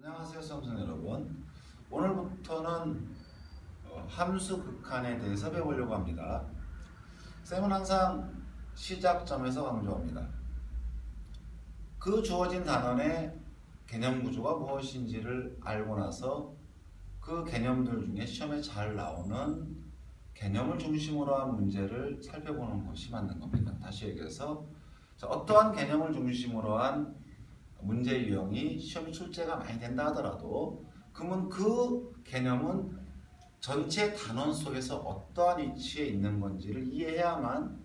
안녕하세요, 수험생 여러분. 오늘부터는 함수 극한에 대해서 배우려고 합니다. 쌤은 항상 시작점에서 강조합니다. 그 주어진 단원의 개념 구조가 무엇인지를 알고 나서 그 개념들 중에 시험에 잘 나오는 개념을 중심으로 한 문제를 살펴보는 것이 맞는 겁니다. 다시 얘기해서 어떠한 개념을 중심으로 한 문제 유형이 시험 출제가 많이 된다 하더라도 그러면 그 개념은 전체 단원 속에서 어떠한 위치에 있는 건지를 이해해야만,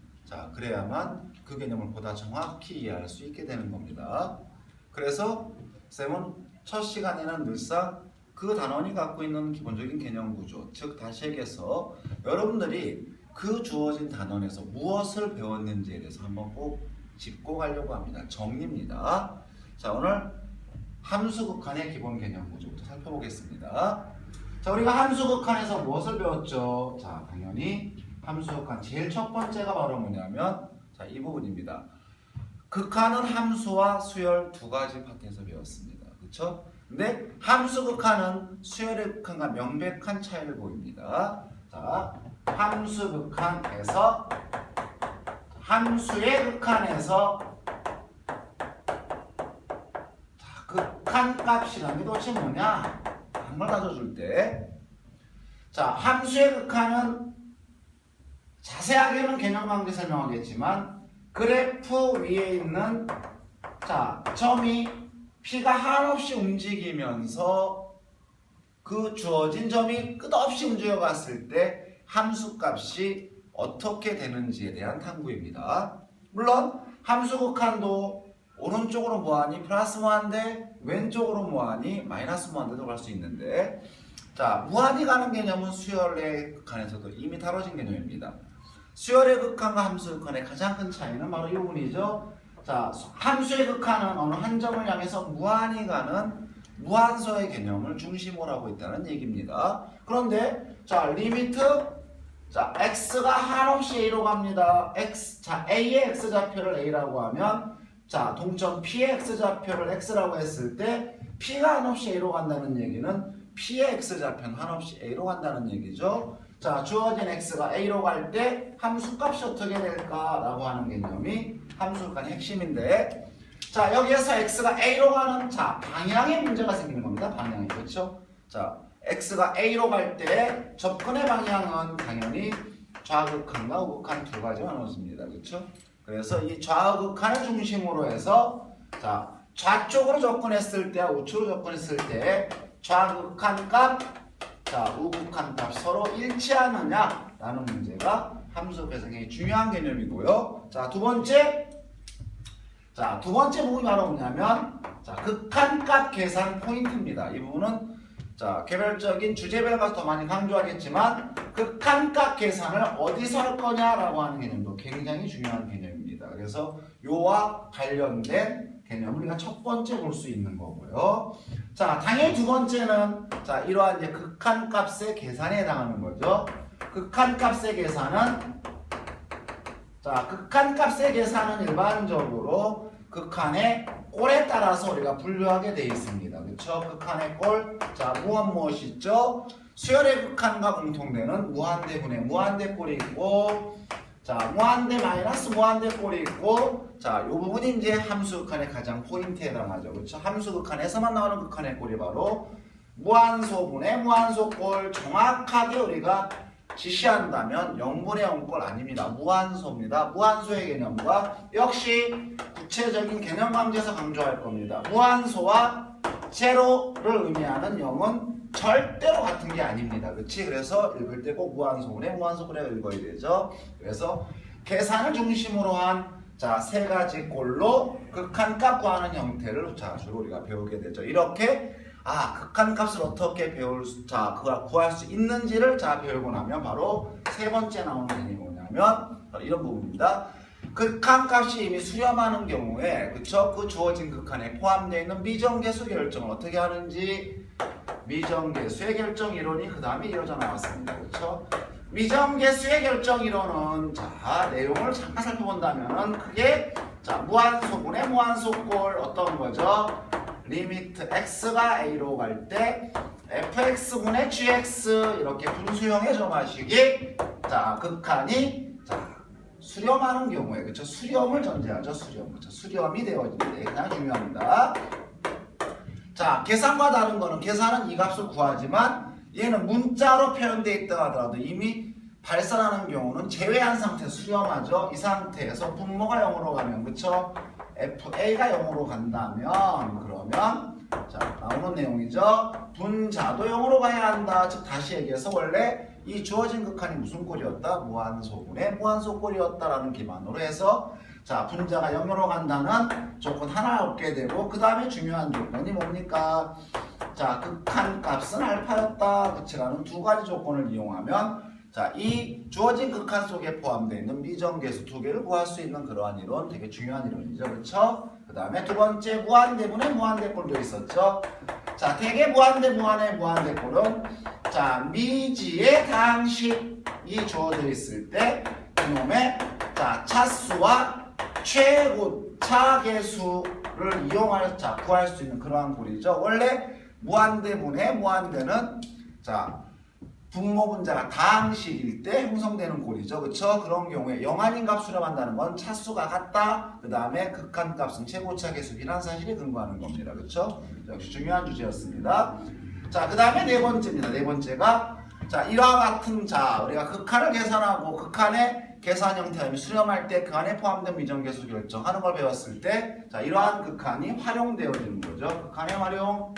그래야만 그 개념을 보다 정확히 이해할 수 있게 되는 겁니다. 그래서 쌤은 첫 시간에는 늘상 그 단원이 갖고 있는 기본적인 개념 구조, 즉 다시 얘기해서 여러분들이 그 주어진 단원에서 무엇을 배웠는지에 대해서 한번 꼭 짚고 가려고 합니다. 정리입니다. 자, 오늘 함수 극한의 기본 개념 구조부터 살펴보겠습니다. 자, 우리가 함수 극한에서 무엇을 배웠죠? 자, 당연히 함수 극한 제일 첫 번째가 바로 뭐냐면 이 부분입니다. 극한은 함수와 수열 두 가지 파트에서 배웠습니다. 그렇죠? 근데 함수 극한은 수열의 극한과 명백한 차이를 보입니다. 자, 함수 극한에서 함수의 극한에서 극한 값이라는 게 도대체 뭐냐? 라는 걸 가져줄 때, 자, 함수의 극한은 자세하게는 개념 관계 설명하겠지만 그래프 위에 있는 점이 P가 한없이 움직이면서 그 주어진 점이 끝없이 움직여 갔을 때 함수 값이 어떻게 되는지에 대한 탐구입니다. 물론 함수 극한도 오른쪽으로 무한히 플러스 무한대, 왼쪽으로 무한히 마이너스 무한대도 갈 수 있는데, 자, 무한히 가는 개념은 수열의 극한에서도 이미 다뤄진 개념입니다. 수열의 극한과 함수 극한의 가장 큰 차이는 바로 이 부분이죠. 자, 함수의 극한은 어느 한 점을 향해서 무한히 가는 무한소의 개념을 중심으로 하고 있다는 얘기입니다. 그런데 자, 리미트 x가 한없이 a로 갑니다. a의 x좌표를 a라고 하면 동점 P의 x좌표를 x라고 했을 때 P가 한없이 a로 간다는 얘기는 P의 x좌표는 한없이 a로 간다는 얘기죠. 자, 주어진 x가 a로 갈 때 함수값이 어떻게 될까라고 하는 개념이 함수극한의 핵심인데, 자, 여기에서 x가 a로 가는 방향의 문제가 생기는 겁니다. 방향이. 그렇죠? 자, x가 a로 갈 때 접근의 방향은 당연히 좌극한과 우극한 두 가지가 나눠집니다. 그렇죠? 그래서 이 좌극한을 중심으로 해서 좌쪽으로 접근했을 때와 우측으로 접근했을 때 좌극한 값, 우극한 값 서로 일치하느냐라는 문제가 함수 배상의 중요한 개념이고요. 자, 두 번째 부분이 바로 뭐냐면 극한 값 계산 포인트입니다. 이 부분은 개별적인 주제별 가서 더 많이 강조하겠지만 극한 값 계산을 어디서 할 거냐라고 하는 개념도 굉장히 중요한 개념입니다. 그래서 요와 관련된 개념을 우리가 첫 번째 볼 수 있는 거고요. 자, 당연히 두 번째는 이러한 이제 극한 값의 계산에 해당하는 거죠. 극한 값의 계산은 일반적으로 극한의 꼴에 따라서 우리가 분류하게 되어 있습니다. 그렇죠? 극한의 꼴, 무엇이 있죠? 수열의 극한과 공통되는 무한대분의 무한대꼴이 있고, 무한대 마이너스 무한대꼴이 있고, 이 부분이 이제 함수 극한의 가장 포인트에 해당하죠. 그렇죠? 함수 극한에서만 나오는 극한의 꼴이 바로 무한소분의 무한소꼴, 정확하게 우리가 지시한다면 0분의 0꼴 아닙니다. 무한소입니다. 무한소의 개념과 역시 구체적인 개념 강조에서 강조할 겁니다. 무한소와 제로를 의미하는 0은 절대로 같은 게 아닙니다. 그렇지? 그래서 읽을 때 꼭 무한소분의 무한소꼴에 읽어야 되죠. 그래서 계산을 중심으로 한 세 가지 꼴로 극한값 구하는 형태를 주로 우리가 배우게 되죠. 이렇게 극한값을 어떻게 구할 수 있는지를 배우고 나면 바로 세 번째 나오는 개념이 뭐냐면 바로 이런 부분입니다. 극한값이 이미 수렴하는 경우에, 그쵸? 그 주어진 극한에 포함되어 있는 미정계수 결정을 어떻게 하는지, 미정계수의 결정 이론이 그 다음에 이어져 나왔습니다. 그쵸? 미정계수의 결정 이론은 내용을 잠깐 살펴본다면은 그게 무한소분의 무한소꼴 어떤 거죠? 리미트 x가 a로 갈 때 fx분의 gx 이렇게 분수형의 점화식이 자 극한이 자 수렴하는 경우에 그쵸 수렴을 전제하죠 수렴 그쵸 수렴이 되어질 때 가장 중요합니다. 자 계산과 다른 거는 계산은 이 값을 구하지만 얘는 문자로 표현되어 있다 하더라도 이미 발산하는 경우는 제외한 상태에서 수렴하죠. 이 상태에서 분모가 0으로 가면 그쵸 FA가 0으로 간다면 그러면 자 나오는 내용이죠. 분자도 0으로 가야 한다. 즉 다시 얘기해서 원래 이 주어진 극한이 무슨 꼴이었다? 무한소분의 무한소꼴이었다라는 기반으로 해서 자 분자가 0으로 간다는 조건 하나 얻게 되고 그 다음에 중요한 조건이 뭡니까? 자 극한 값은 알파였다. 그치라는 두 가지 조건을 이용하면 자, 이 주어진 극한 속에 포함되어 있는 미정계수 두 개를 구할 수 있는 그러한 이론, 되게 중요한 이론이죠. 그렇죠? 그 다음에 두 번째 무한대분의 무한대꼴도 있었죠. 자, 대개 무한대 무한의 무한대꼴은 자, 미지의 다항식이 주어져 있을 때 이놈의 자, 차수와 최고차 계수를 이용하여 자, 구할 수 있는 그러한 꼴이죠. 원래 무한대분의 무한대는 자, 분모 분자가 다항식일 때 형성되는 꼴이죠. 그쵸? 그런 경우에 0 아닌 값 수렴한다는 건 차수가 같다. 그 다음에 극한 값은 최고차 계수이라는 사실에 근거하는 겁니다. 그쵸? 역시 중요한 주제였습니다. 자, 그 다음에 네 번째입니다. 네 번째가 자, 이와 같은 자, 우리가 극한을 계산하고 극한의 계산 형태를 수렴할 때 그 안에 포함된 미정계수 결정하는 걸 배웠을 때 자, 이러한 극한이 활용되어지는 거죠. 극한의 활용.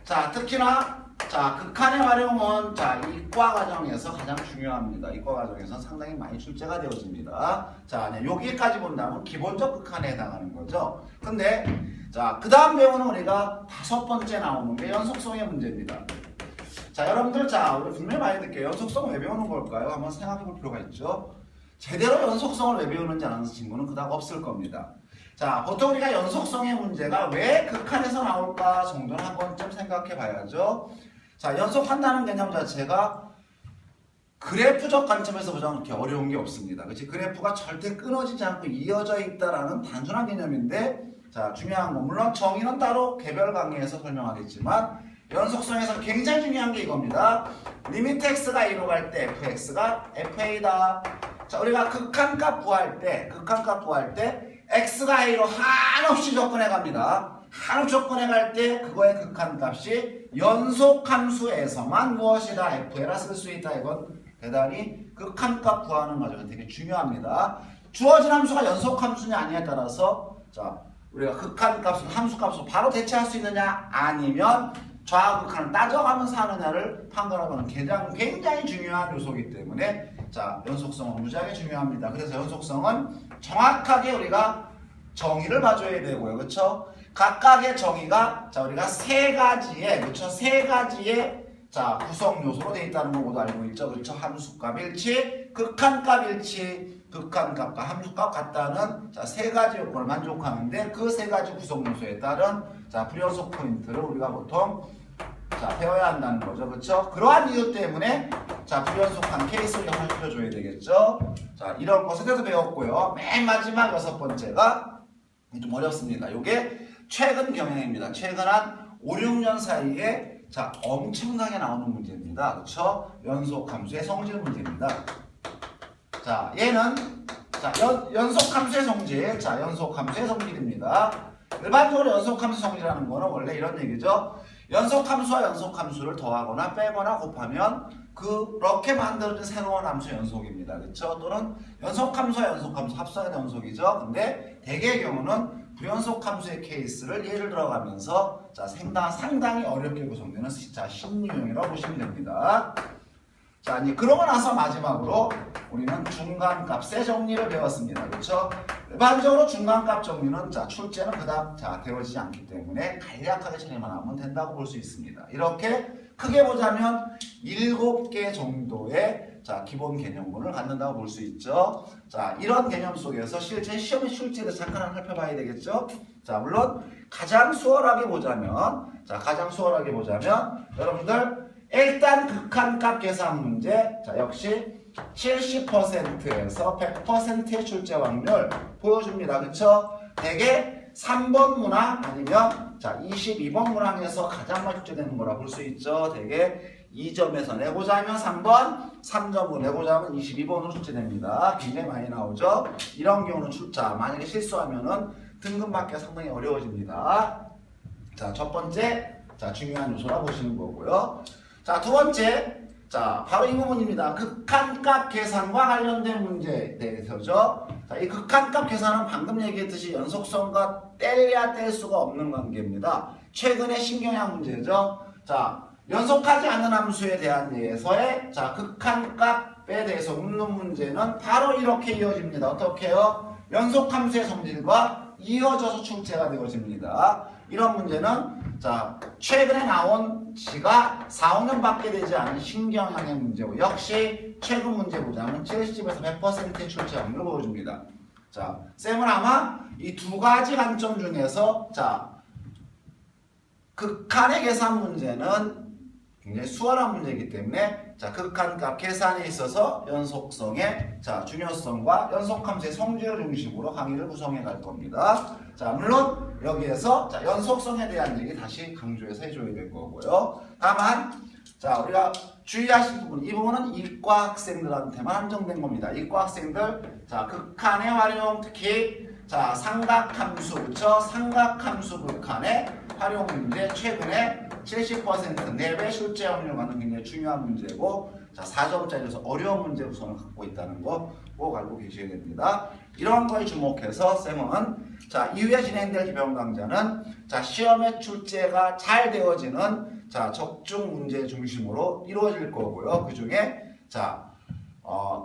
자, 특히나 자, 극한의 활용은 자, 이과 과정에서 가장 중요합니다. 이과 과정에서 상당히 많이 출제가 되어집니다. 자, 네, 여기까지 본다면 기본적 극한에 해당하는 거죠. 근데 자, 그 다음 배우는 우리가 다섯 번째 나오는 게 연속성의 문제입니다. 자, 여러분들 자, 우리 분명히 많이 듣게요. 연속성 왜 배우는 걸까요? 한번 생각해 볼 필요가 있죠. 제대로 연속성을 왜 배우는지 아는 친구는 그닥 없을 겁니다. 자, 보통 우리가 연속성의 문제가 왜 극한에서 나올까 정도는 한 번쯤 생각해 봐야죠. 자, 연속한다는 개념 자체가 그래프적 관점에서 보자면 그렇게 어려운 게 없습니다. 그렇지? 그래프가 절대 끊어지지 않고 이어져 있다라는 단순한 개념인데 자, 중요한 건 물론 정의는 따로 개별 강의에서 설명하겠지만 연속성에서 굉장히 중요한 게 이겁니다. 리미트 x가 a로 갈 때 fx가 fa다. 자, 우리가 극한값 구할 때 x가 a로 한없이 접근해 갑니다. 한없이 접근해 갈 때 그거의 극한값이 연속함수에서만 무엇이다 f라 쓸 수 있다. 이건 대단히 극한값 구하는 과정은 되게 중요합니다. 주어진 함수가 연속함수냐 아니냐에 따라서 자, 우리가 극한값은 함수값으로 바로 대체할 수 있느냐 아니면 좌극한을 따져가면서 하느냐를 판단하는 굉장히 중요한 요소이기 때문에 자, 연속성은 무지하게 중요합니다. 그래서 연속성은 정확하게 우리가 정의를 봐줘야 되고요. 그렇죠? 각각의 정의가 자, 우리가 세 가지의 그렇죠? 세 가지의 자, 구성 요소로 되어 있다는 거 모두 알고 있죠. 그렇죠? 함수값 일치, 극한값 일치, 극한값과 함수값 같다는 자, 세 가지 요건을 만족하는데 그 세 가지 구성 요소에 따른 자, 불연속 포인트를 우리가 보통 자, 배워야 한다는 거죠. 그렇죠? 그러한 이유 때문에 자, 불연속한 케이스를 살펴줘야 되겠죠. 자, 이런 거 세대도 배웠고요. 맨 마지막 여섯 번째가 좀 어렵습니다. 요게 최근 경향입니다. 최근 한 5, 6년 사이에 자, 엄청나게 나오는 문제입니다. 그렇죠? 연속함수의 성질 문제입니다. 자, 얘는 자, 연속함수의 성질. 자, 연속함수의 성질입니다. 일반적으로 연속함수 성질이라는 거는 원래 이런 얘기죠. 연속함수와 연속함수를 더하거나 빼거나 곱하면 그렇게 만들어진 새로운 함수 연속입니다. 그렇죠? 또는 연속함수와 연속함수 합성의 연속이죠. 근데 대개의 경우는 불연속함수의 케이스를 예를 들어가면서 자, 상당히 어렵게 구성되는 자, 심리형이라고 보시면 됩니다. 자, 이제 그러고 나서 마지막으로 우리는 중간값의 정리를 배웠습니다. 그렇죠? 일반적으로 중간값 정리는 자, 출제는 그닥 자, 되어지지 않기 때문에 간략하게 처리만 하면 된다고 볼 수 있습니다. 이렇게 크게 보자면 7개 정도의 자, 기본 개념군을 갖는다고 볼 수 있죠. 자, 이런 개념 속에서 실제 시험의 출제를 잠깐 살펴봐야 되겠죠. 자, 물론 가장 수월하게 보자면 여러분들 일단 극한값 계산 문제 자, 역시 70%에서 100%의 출제 확률 보여줍니다. 그쵸? 대개 3번 문항 아니면 자 22번 문항에서 가장 많이 출제되는 거라 볼 수 있죠. 되게 2점에서 내고자 하면 3번, 3점으로 내고자 하면 22번으로 출제됩니다. 굉장히 많이 나오죠. 이런 경우는 만약에 실수하면은 등급 받기가 상당히 어려워집니다. 자, 첫 번째, 자, 중요한 요소라 보시는 거고요. 자, 두 번째, 자, 바로 이 부분입니다. 극한값 계산과 관련된 문제에 대해서죠. 자, 이 극한값 계산은 방금 얘기했듯이 연속성과 뗄래야 뗄 수가 없는 관계입니다. 최근의 신경향 문제죠. 자, 연속하지 않은 함수에 대한 예에서의 자, 극한값에 대해서 묻는 문제는 바로 이렇게 이어집니다. 어떻게 해요? 연속함수의 성질과 이어져서 출제가 되어집니다. 이런 문제는 자, 최근에 나온 지가 4, 5년밖에 되지 않은 신경향의 문제고 역시 최근 문제 보자면 70에서 100%의 출제 확률을 보여줍니다. 자, 쌤은 아마 이 두 가지 관점 중에서 자, 극한의 계산 문제는 굉장히 수월한 문제이기 때문에 자, 극한값 계산에 있어서 연속성의 자, 중요성과 연속함수의 성질을 중심으로 강의를 구성해 갈 겁니다. 자, 물론 여기에서 자, 연속성에 대한 얘기 다시 강조해서 해줘야 될 거고요. 다만 자, 우리가 주의하실 부분, 이 부분은 이과 학생들한테만 한정된 겁니다. 이과 학생들 자, 극한의 활용 특히 자, 삼각함수, 그렇죠? 삼각함수 극한의 활용 문제 최근에 70% 4배 출제 확률을 갖는 굉장히 중요한 문제고 자, 4점짜리로서 어려운 문제 구성을 갖고 있다는 거 꼭 알고 계셔야 됩니다. 이런 거에 주목해서 쌤은 자, 이후에 진행될 기본 강좌는 자, 시험에 출제가 잘 되어지는 자, 적중 문제 중심으로 이루어질 거고요. 그 중에 자,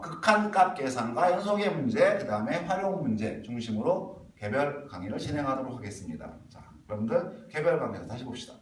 극한값 계산과 연속의 문제, 그 다음에 활용 문제 중심으로 개별 강의를 진행하도록 하겠습니다. 자, 여러분들 개별 강의에서 다시 봅시다.